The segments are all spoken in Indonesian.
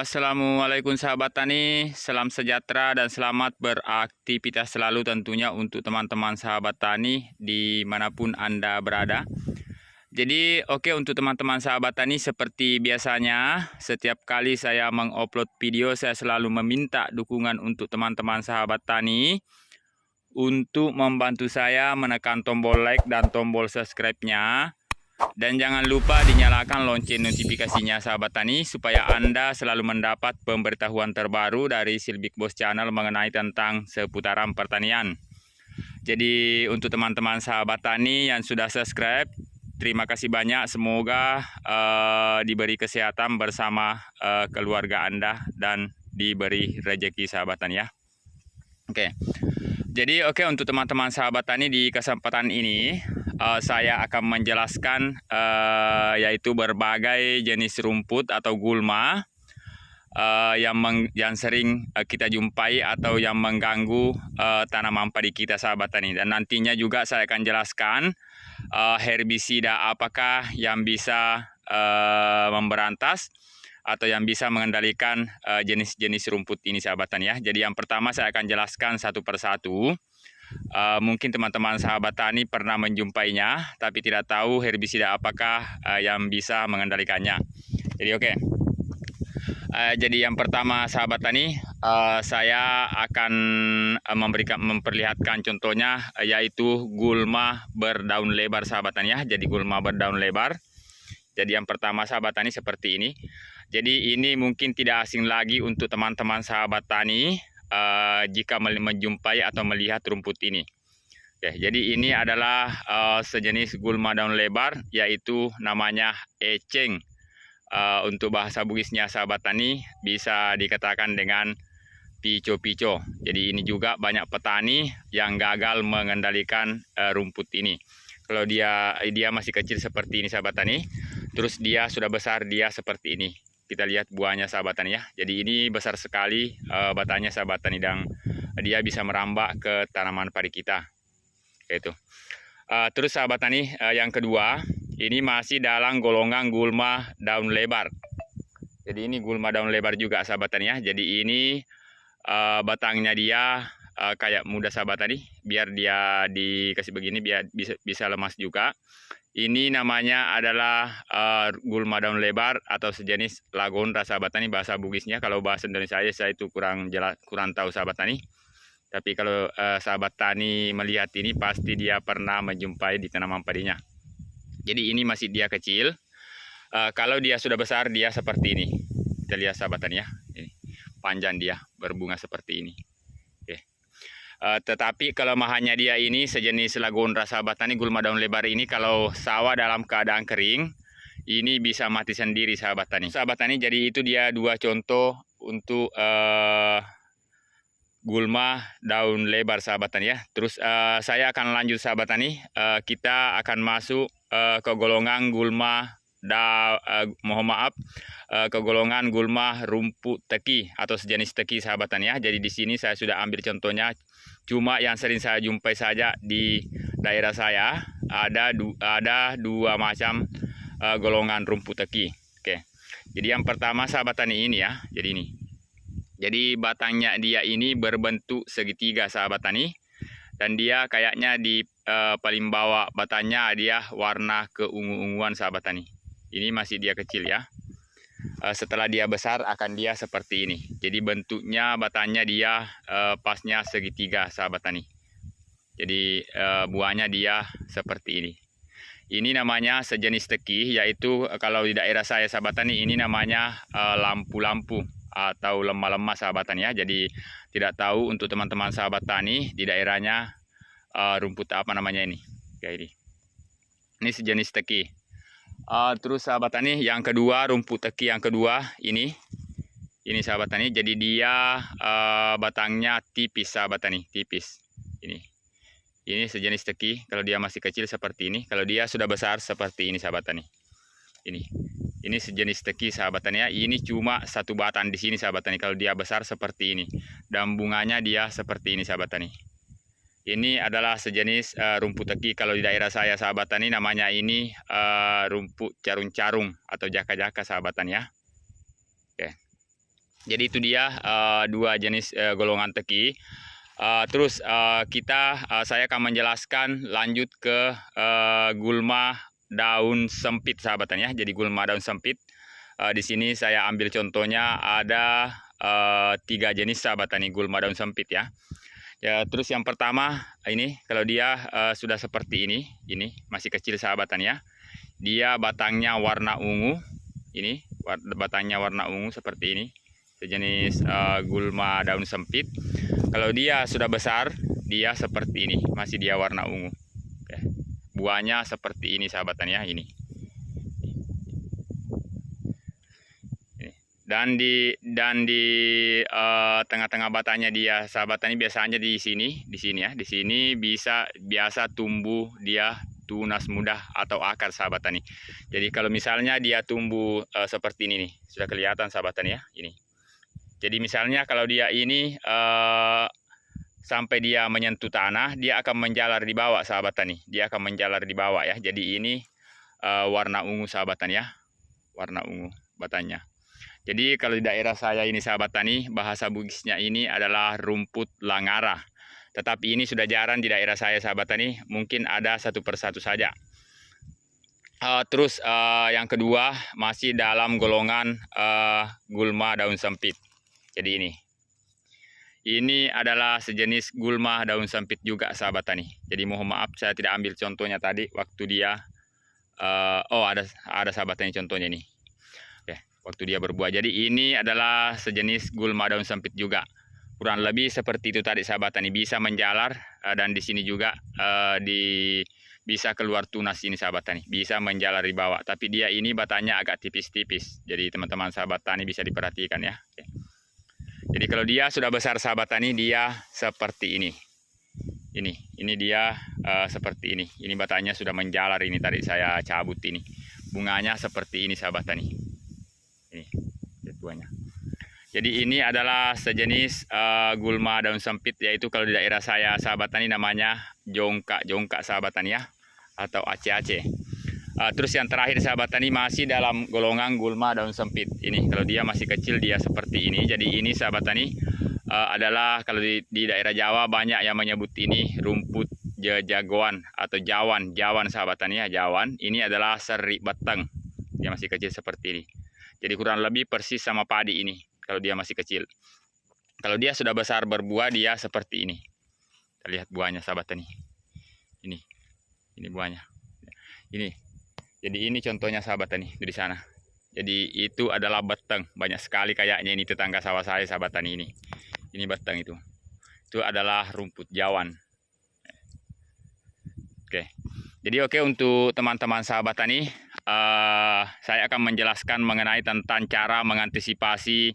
Assalamualaikum sahabat tani, salam sejahtera dan selamat beraktivitas selalu tentunya untuk teman-teman sahabat tani dimanapun Anda berada. Jadi untuk teman-teman sahabat tani, seperti biasanya setiap kali saya mengupload video saya selalu meminta dukungan untuk teman-teman sahabat tani untuk membantu saya menekan tombol like dan tombol subscribe-nya. Dan jangan lupa dinyalakan lonceng notifikasinya sahabat tani supaya Anda selalu mendapat pemberitahuan terbaru dari Silbik Bos Channel mengenai tentang seputaran pertanian. Jadi untuk teman-teman sahabat tani yang sudah subscribe, terima kasih banyak. Semoga diberi kesehatan bersama keluarga Anda dan diberi rezeki sahabat tani ya. Jadi untuk teman-teman sahabat tani, di kesempatan ini saya akan menjelaskan yaitu berbagai jenis rumput atau gulma yang sering kita jumpai atau yang mengganggu tanaman padi kita sahabat tani. Dan nantinya juga saya akan jelaskan herbisida apakah yang bisa memberantas atau yang bisa mengendalikan jenis-jenis rumput ini sahabat tani ya. Jadi yang pertama saya akan jelaskan satu persatu. Mungkin teman-teman sahabat tani pernah menjumpainya, tapi tidak tahu herbisida apakah yang bisa mengendalikannya. Jadi jadi yang pertama sahabat tani, saya akan memperlihatkan contohnya, yaitu gulma berdaun lebar sahabat tani ya. Jadi gulma berdaun lebar. Jadi yang pertama sahabat tani seperti ini. Jadi ini mungkin tidak asing lagi untuk teman-teman sahabat tani jika menjumpai atau melihat rumput ini. Jadi ini adalah sejenis gulma daun lebar, yaitu namanya eceng. Untuk bahasa Bugisnya sahabat tani bisa dikatakan dengan pico-pico. Jadi ini juga banyak petani yang gagal mengendalikan rumput ini. Kalau dia masih kecil seperti ini sahabat tani, terus dia sudah besar, dia seperti ini. Kita lihat buahnya sahabat tani ya. Jadi ini besar sekali batangnya sahabat tani, dan dia bisa merambak ke tanaman padi kita. Terus sahabat tani, yang kedua, ini masih dalam golongan gulma daun lebar. Jadi ini gulma daun lebar juga sahabat tani ya. Jadi ini batangnya dia kayak muda sahabat tani, biar dia dikasih begini biar bisa lemas juga. Ini namanya adalah gulma daun lebar atau sejenis lagondra sahabat tani bahasa Bugisnya. Kalau bahasa Indonesia saya itu kurang tahu sahabat tani. Tapi kalau sahabat tani melihat ini pasti dia pernah menjumpai di tanaman padinya. Jadi ini masih dia kecil. Kalau dia sudah besar dia seperti ini. Kita lihat sahabat tani ya. Ini panjang dia, berbunga seperti ini. Tetapi kelemahannya dia ini sejenis lagondra sahabat tani, gulma daun lebar ini kalau sawah dalam keadaan kering ini bisa mati sendiri sahabat tani. Jadi itu dia dua contoh untuk gulma daun lebar sahabat tani ya. Terus saya akan lanjut sahabat tani, kita akan masuk ke golongan ke golongan gulma rumput teki atau sejenis teki sahabat tani ya. Jadi di sini saya sudah ambil contohnya. Cuma yang sering saya jumpai saja di daerah saya ada dua macam golongan rumput teki. Jadi yang pertama sahabat tani ini ya. Jadi ini. Jadi batangnya dia ini berbentuk segitiga sahabat tani, dan dia kayaknya di paling bawah batangnya dia warna keungu-unguan sahabat tani. Ini masih dia kecil ya. Setelah dia besar akan dia seperti ini. Jadi bentuknya batangnya dia pasnya segitiga sahabat tani. Jadi buahnya dia seperti ini. Ini namanya sejenis teki, yaitu kalau di daerah saya sahabat tani ini namanya lampu-lampu atau lemah-lemah sahabat tani ya. Jadi tidak tahu untuk teman-teman sahabat tani di daerahnya rumput apa namanya ini. Ini sejenis teki. Terus sahabat tani yang kedua, rumput teki yang kedua ini sahabat tani. Jadi dia batangnya tipis sahabat tani, tipis. Ini sejenis teki. Kalau dia masih kecil seperti ini, kalau dia sudah besar seperti ini sahabat tani. Ini sejenis teki sahabat tani ya. Ini cuma satu batang di sini sahabat tani. Kalau dia besar seperti ini, dan bunganya dia seperti ini sahabat tani. Ini adalah sejenis rumput teki. Kalau di daerah saya sahabat tani namanya ini rumput carung-carung atau jaka-jaka sahabat tani ya. Jadi itu dia dua jenis golongan teki. Terus saya akan menjelaskan lanjut ke gulma daun sempit sahabatan ya. Jadi gulma daun sempit di sini saya ambil contohnya ada 3 jenis sahabatan nih gulma daun sempit ya. Ya, terus yang pertama ini kalau dia sudah seperti ini masih kecil sahabatan ya. Dia batangnya warna ungu. Ini batangnya warna ungu seperti ini. Sejenis gulma daun sempit. Kalau dia sudah besar, dia seperti ini, masih dia warna ungu. Oke. Buahnya seperti ini sahabatan ya, ini. Dan di tengah-tengah batangnya dia sahabatan ini biasanya di sini ya, di sini biasa tumbuh dia tunas muda atau akar sahabatan ini. Jadi kalau misalnya dia tumbuh seperti ini nih, sudah kelihatan sahabatan ya, ini. Jadi misalnya kalau dia ini sampai dia menyentuh tanah, dia akan menjalar di bawah sahabatan nih. Dia akan menjalar di bawah ya. Jadi ini warna ungu sahabatan ya. Warna ungu batangnya. Jadi kalau di daerah saya ini sahabatan nih, bahasa Bugisnya ini adalah rumput langara. Tetapi ini sudah jarang di daerah saya sahabatan nih. Mungkin ada satu persatu saja. Terus yang kedua masih dalam golongan gulma daun sempit. Jadi ini adalah sejenis gulma daun sempit juga sahabatan nih. Jadi mohon maaf saya tidak ambil contohnya tadi waktu dia ada sahabatan ini contohnya nih. Oke, waktu dia berbuah. Jadi ini adalah sejenis gulma daun sempit juga. Kurang lebih seperti itu tadi sahabatan nih, bisa menjalar dan di sini juga bisa keluar tunas ini sahabat tani, bisa menjalar di bawah. Tapi dia ini batangnya agak tipis-tipis. Jadi teman-teman sahabat tani bisa diperhatikan ya. Oke. Jadi kalau dia sudah besar sahabat tani, dia seperti ini. Ini dia seperti ini. Ini batangnya sudah menjalar ini tadi saya cabut ini. Bunganya seperti ini sahabat tani. Ini buahnya. Jadi ini adalah sejenis gulma daun sempit, yaitu kalau di daerah saya sahabat tani namanya jongkak sahabat tani ya, atau aceh-aceh. Terus yang terakhir sahabat tani masih dalam golongan gulma daun sempit. Ini kalau dia masih kecil dia seperti ini. Jadi ini sahabat tani adalah kalau di daerah Jawa banyak yang menyebut ini rumput jagoan atau jawan sahabat tani ya, jawan. Ini adalah seri batang. Dia masih kecil seperti ini. Jadi kurang lebih persis sama padi ini kalau dia masih kecil. Kalau dia sudah besar berbuah dia seperti ini. Kita lihat buahnya sahabat tani. Ini buahnya. Ini. Jadi ini contohnya sahabat tani di sana. Jadi itu adalah batang. Banyak sekali kayaknya ini tetangga sawah saya sahabat tani ini. Ini batang itu. Itu adalah rumput jawan. Oke. Jadi oke, untuk teman-teman sahabat tani, saya akan menjelaskan mengenai tentang cara mengantisipasi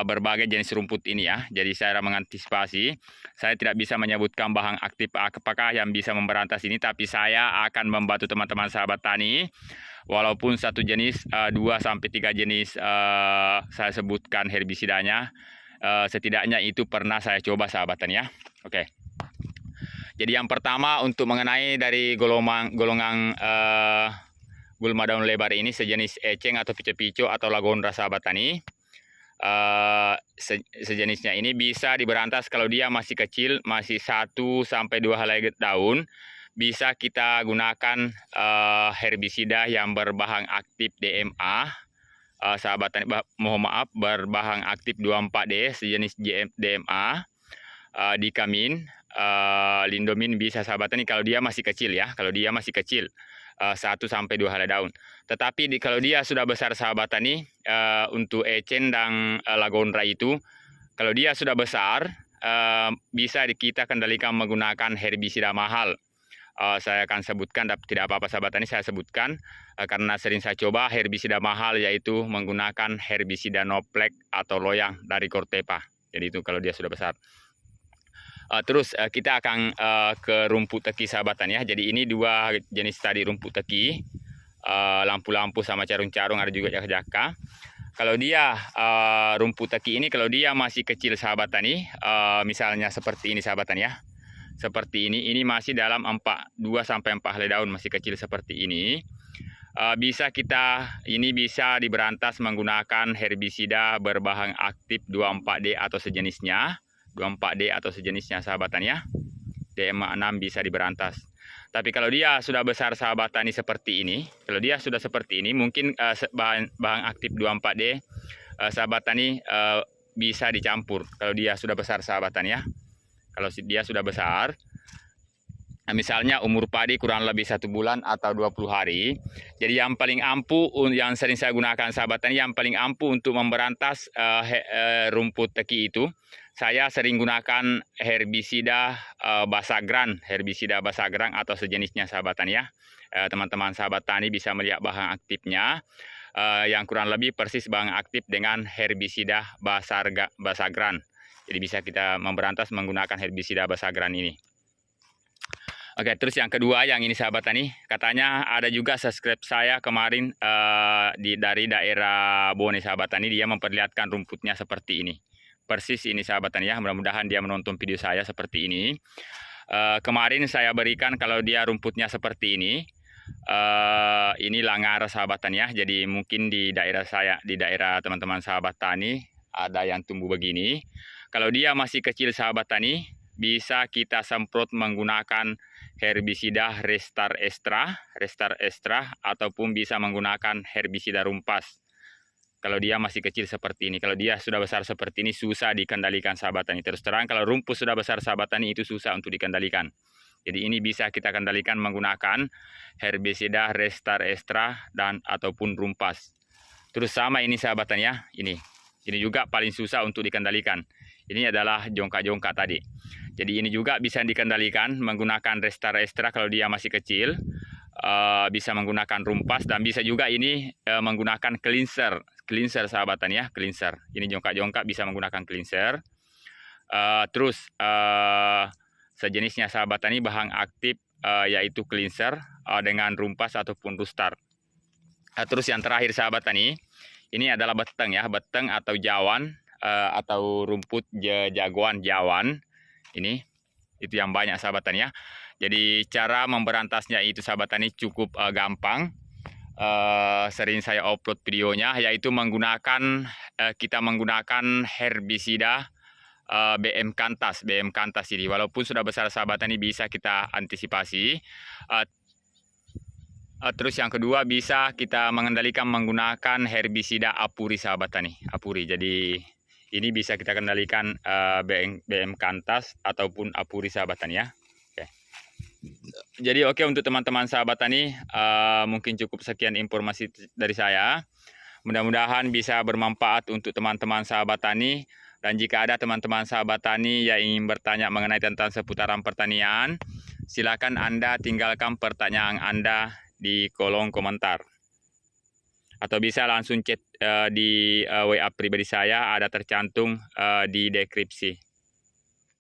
berbagai jenis rumput ini ya. Jadi cara mengantisipasi, saya tidak bisa menyebutkan bahan aktif apakah yang bisa memberantas ini, tapi saya akan membantu teman-teman sahabat tani. Walaupun satu jenis 2-3 jenis saya sebutkan herbisidanya, setidaknya itu pernah saya coba sahabat tani ya. Oke. Jadi yang pertama untuk mengenai dari golongan gulma daun lebar ini, sejenis eceng atau pico-pico atau lagondra sahabat tani. Sejenisnya ini bisa diberantas kalau dia masih kecil, masih 1-2 helai daun. Bisa kita gunakan herbisida yang berbahan aktif DMA, sahabat tani, mohon maaf, berbahan aktif 24D, sejenis DMA, dikamin, lindomin bisa sahabat tani kalau dia masih kecil ya, kalau dia masih kecil. 1-2 helai daun. Tetapi kalau dia sudah besar sahabat tani, untuk eceng dan lagondra itu, kalau dia sudah besar, bisa kita kendalikan menggunakan herbisida mahal. Saya akan sebutkan, tidak apa-apa sahabat tani saya sebutkan, karena sering saya coba herbisida mahal, yaitu menggunakan herbisida Noplek atau loyang dari Corteva. Jadi itu kalau dia sudah besar. Terus kita akan ke rumput teki sahabat tani ya. Jadi ini 2 jenis tadi rumput teki, lampu-lampu sama carung-carung, ada juga jaka-jaka. Kalau dia rumput teki ini kalau dia masih kecil sahabat tani, misalnya seperti ini sahabat tani ya. Seperti ini masih dalam 2-4 helai daun, masih kecil seperti ini. Ini bisa diberantas menggunakan herbisida berbahan aktif 24D atau sejenisnya. 24D atau sejenisnya sahabat tani ya. DM6 bisa diberantas. Tapi kalau dia sudah besar sahabat tani seperti ini, mungkin bahan aktif 24D sahabat tani bisa dicampur. Kalau dia sudah besar sahabat tani ya. Kalau dia sudah besar, misalnya umur padi kurang lebih 1 bulan atau 20 hari. Jadi yang paling ampuh, yang sering saya gunakan sahabat tani, yang paling ampuh untuk memberantas rumput teki itu, saya sering gunakan herbisida basagran atau sejenisnya sahabat tani ya. Teman-teman sahabat tani bisa melihat bahan aktifnya, yang kurang lebih persis bahan aktif dengan herbisida basagran. Jadi bisa kita memberantas menggunakan herbisida basagran ini. Oke, terus yang kedua yang ini sahabat tani, katanya ada juga subscribe saya kemarin dari daerah Bone sahabat tani, dia memperlihatkan rumputnya seperti ini. Persis ini sahabat tani ya, mudah-mudahan dia menonton video saya seperti ini. Kemarin saya berikan kalau dia rumputnya seperti ini langar sahabat tani ya. Jadi mungkin di daerah saya, di daerah teman-teman sahabat tani ada yang tumbuh begini. Kalau dia masih kecil sahabat tani, bisa kita semprot menggunakan herbisida Restar Extra ataupun bisa menggunakan herbisida rumpas. Kalau dia masih kecil seperti ini, kalau dia sudah besar seperti ini susah dikendalikan sahabat tani. Terus terang kalau rumput sudah besar sahabat tani itu susah untuk dikendalikan. Jadi ini bisa kita kendalikan menggunakan herbisida Restar Extra dan ataupun rumpas. Terus sama ini sahabat tani ya, ini juga paling susah untuk dikendalikan. Ini adalah jongka-jongka tadi. Jadi ini juga bisa dikendalikan menggunakan Restar Extra kalau dia masih kecil. Bisa menggunakan rumpas dan bisa juga ini menggunakan cleanser sahabat tani ya, cleanser. Ini jongka-jongka bisa menggunakan cleanser. Terus sejenisnya sahabat tani bahan aktif yaitu cleanser dengan rumpas ataupun rustar. Terus yang terakhir sahabat tani, ini adalah beteng ya, beteng atau jawan atau rumput jagoan jawan. Ini itu yang banyak sahabat tani ya. Jadi cara memberantasnya itu sahabat tani cukup gampang. Sering saya upload videonya, yaitu kita menggunakan herbisida BM Kantas ini. Walaupun sudah besar sahabat tani bisa kita antisipasi. Terus yang kedua bisa kita mengendalikan menggunakan herbisida Apuri sahabat tani, Apuri. Jadi ini bisa kita kendalikan BM Kantas ataupun Apuri sahabat tani ya. Oke. Jadi oke untuk teman-teman sahabat tani, mungkin cukup sekian informasi dari saya. Mudah-mudahan bisa bermanfaat untuk teman-teman sahabat tani. Dan jika ada teman-teman sahabat tani yang ingin bertanya mengenai tentang seputaran pertanian, silakan Anda tinggalkan pertanyaan Anda di kolom komentar. Atau bisa langsung chat di WA pribadi saya, ada tercantum di deskripsi.